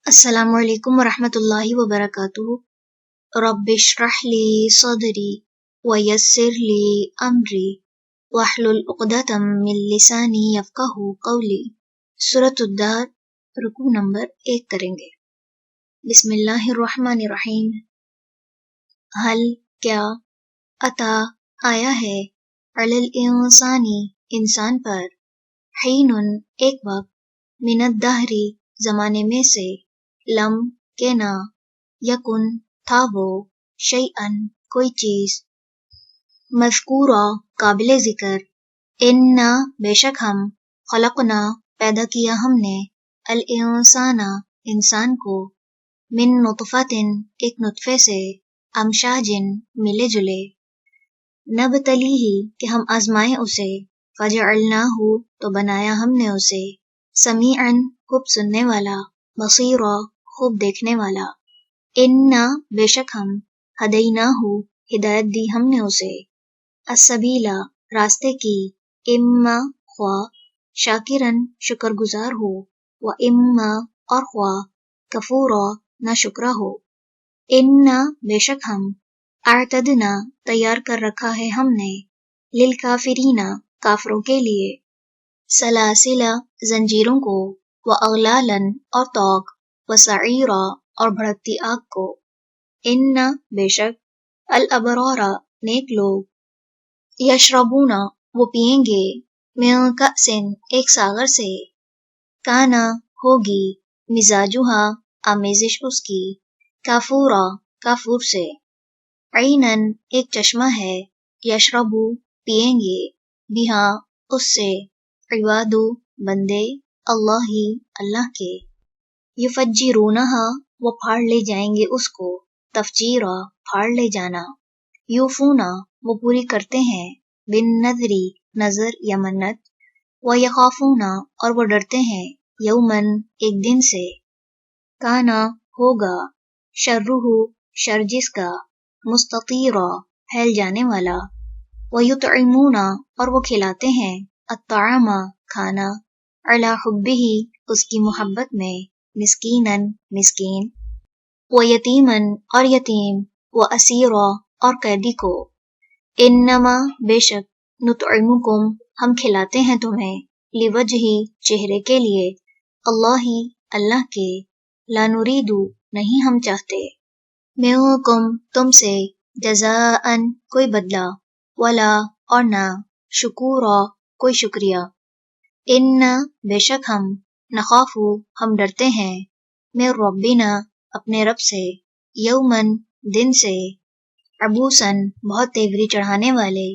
السلام علیکم ورحمۃ اللہ وبرکاتہ۔ رب اشرح لی صدری ویسر لی امری واحلل عقدۃ من لسانی یفقہوا قولی۔ سورۃ الدہر، رکوع نمبر 1 کریں گے۔ بسم اللہ الرحمن الرحیم۔ حل کیا، اتا آیا ہے، علی الانسانی انسان پر، حین ایک وقت، من الدہر زمانے میں سے، لم کے نہ، یکن تھا وہ، شیئن کوئی چیز، مذکورا قابل ذکر، انا بے شک ہم، خلقنا پیدا کیا ہم نے، الانسان انسان کو، من نطفۃ ایک نطفے سے، امشاجن ملے جلے، نبتلیہ کہ ہم آزمائیں اسے، فجعلناہ تو بنایا ہم نے اسے، سمیعا خوب سننے والا، بصیرا خوب دیکھنے والا، انا بے شک ہم، ہدیناہ ہدایت دی ہم نے اسے، السبیلا راستے کی، اما خواہ، شاکرن شکر گزار ہو، و اما اور خواہ، کفورا نہ شکرہ ہو، انا بے شک ہم، اعتدنا تیار کر رکھا ہے ہم نے، للکافرین کافروں کے لیے، سلاسل زنجیروں کو، و اغلالا اور طوق، و سعیرا اور بھڑکتی آگ کو، انا بے شک، الابرار نیک لوگ، یشربون وہ پئیں گے، من کأس ایک ساغر سے، کانا ہوگی، مزاجہا آمیزش اس کی، کافورا کافور سے، عینن ایک چشمہ ہے، یشربو پئیں گے، بہا اس سے، عبادو بندے، اللہ اللہ کے، یفجرونہا وہ پھاڑ لے جائیں گے اس کو، تفجیرا پھاڑ لے جانا، یوفونا وہ پوری کرتے ہیں، بالنذری نذر یا منت، ویخافونا اور وہ ڈرتے ہیں، یومن ایک دن سے، کانا ہوگا، شرہ شر جس کا، مستطیرا پھیل جانے والا، ویطعمون اور وہ کھلاتے ہیں، الطعام کھانا، علی حبہ اس کی محبت میں، مسکیناً مسکین، ویتیماً اور یتیم، واسیرا اور قیدی کو، انما بے شک، نطعمکم ہم کھلاتے ہیں تمہیں، لوجہ چہرے کے لیے، اللہ اللہ کے، لا نرید نہیں ہم چاہتے، منکم تم سے، جزاء کوئی بدلہ، ولا اور نہ، شکورا کوئی شکریہ، انا بے شک ہم، نخافو ہم ڈرتے ہیں، من ربنا اپنے رب سے، یومن دن سے، عبوسن بہت تیوری چڑھانے والے،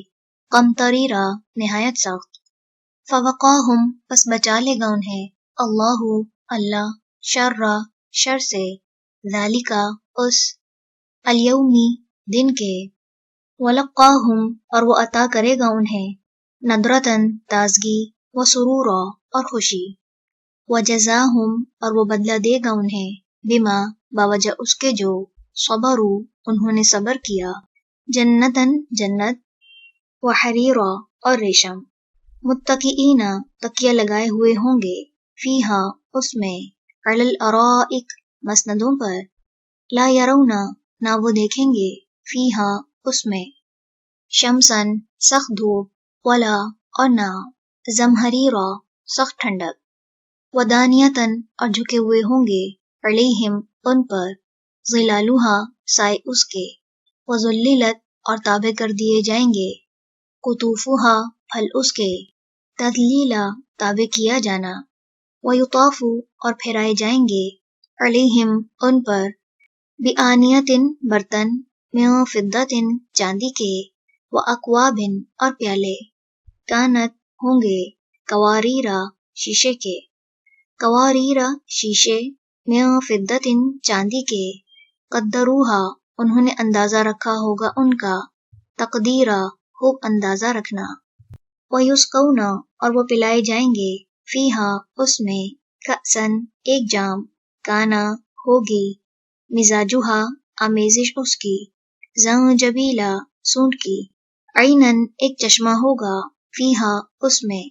قمطریرا نہایت سخت، فوقاہم پس بچا لے گا انہیں، اللہ اللہ، شر شر سے، ذالکا اس، الیومی دن کے، ولقاہم اور وہ عطا کرے گا انہیں، ندرتن تازگی، وسرورا اور خوشی، وجزاہم اور وہ بدلہ دے گا انہیں، بما باوجہ اس کے جو، صبروا انہوں نے صبر کیا، جنتن جنت، وحریرا اور ریشم، متکئین تکیہ لگائے ہوئے ہوں گے، فیہا اس میں، علی الارائک مسندوں پر، لا یرون نہ وہ دیکھیں گے، فیہا اس میں، شمسن سخت دھوپ، ولا اور نہ، زمہریرا سخت ٹھنڈک، ودانیتن اور جھکے ہوئے ہوں گے، علیہم ان پر، ظلالہا سائے اس کے، وذللت اور تابع کر دیے جائیں گے، قطوفہا پھل اس کے، تذلیلا تابع کیا جانا، ویطاف اور پھرائے جائیں گے، علیہم ان پر، بآنیتن برتن، من فضۃ چاندی کے، واکواب اور پیالے، کانت ہوں گے، قواریرا شیشے کے، قواریرا شیشے، من فضۃ چاندی کے، قدروہا انہوں نے اندازہ رکھا ہوگا ان کا، تقدیرا خوب اندازہ رکھنا، ویسقون اور وہ پلائے جائیں گے، فیہا اس میں، کأسن ایک جام، کانا ہوگی، مزاجہا آمیزش اس کی، زنجبیلا سونٹ کی، عینن ایک چشمہ ہوگا، فیہا اس میں،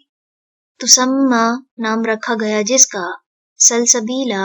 تسمى نام رکھا گیا جس کا، سلسبیلا